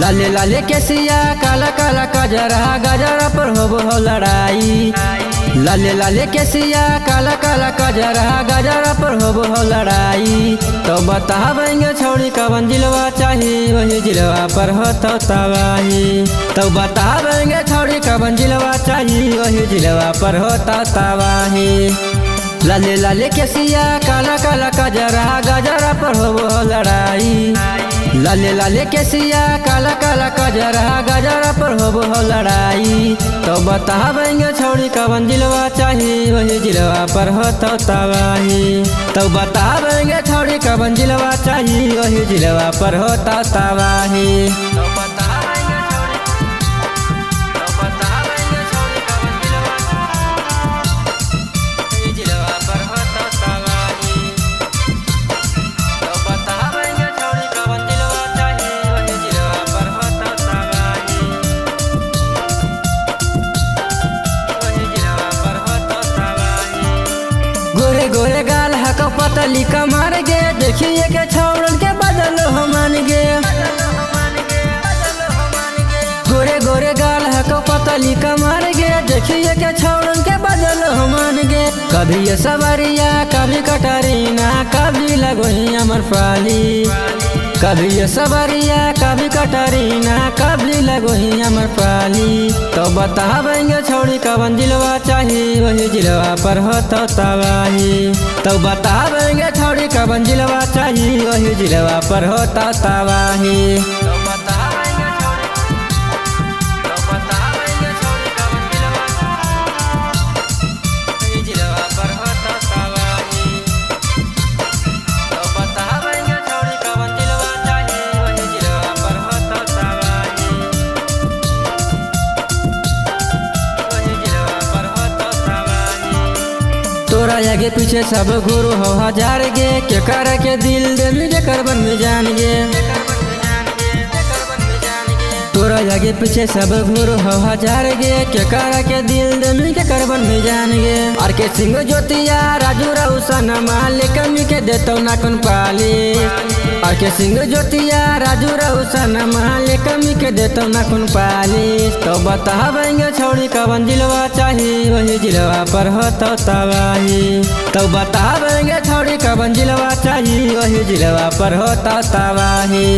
लाले लाले केसिया काला काला कजरा गजरा पर हो लड़ाई। लाले लाले केसिया काला काला कजरा गजरा पर हो लड़ाई। तो बतावेंगे छोड़ी कवन जिलवा चाहिए वही जिलवा पर हो तो तबाही। तो बतावेंगे छोड़ी कवन जिलवा चाहिए वही जिलवा पर हो तो तबाही। लाले लाले केसिया काला काला कजरा गजरा पर हो लड़ाई। लाले लाले केसिया काला काला कजरा गजरा पर हो लड़ाई। तो बतावेंगे छोड़ी कवन जिलवा चाहिए वही जिलवा पर हो तो तबाही। तो बतावेंगे छोड़ी कवन जिलवा चाहिए वही जिलवा पर हो तो तबाही। गोरे गोरे गाल हको पतली कमर गे देखिए के छौड़न के बदल हो मान गे। गोरे गोरे गाल हको पतली कमर गे देखिए के छौड़न के बदल हो मान गे। कभी ये सवरिया कभी कटरीना कभी लगोही अमर पाली। कभी ये सवरिया कभी कटरीना कभी लगोही अमर पाली। तो बतावेंगे छोड़ी कवन जिलवा चाहिए वही जिलवा पर हो तो तबाही। तो बतावेंगे छोड़ी कवन जिलवा चाहिए वही जिलवा पर हो तो तबाही। तोरा आगे पीछे सब गुरु हो हजार गे के कर के दिल दे मुझे करबन में जान गे। तोरा आगे पीछे सब गुरु हो हजार गे के कर के दिल दे मुझे करबन में जान गे। और के सिंह ज्योतिया राजू रौसन मालिक मी के देतो ना कौन पाली। और के सिंह ज्योतिया राजू रौसन मालिक मी के देतो ना कौन पाली। तो बतावेंगे छोड़ी कवन जिलवा चाहिए वही जिलवा पर हो तो तबाही। तो बतावेंगे छोड़ी कवन जिलवा चाहिए वही जिलवा पर हो तो तबाही।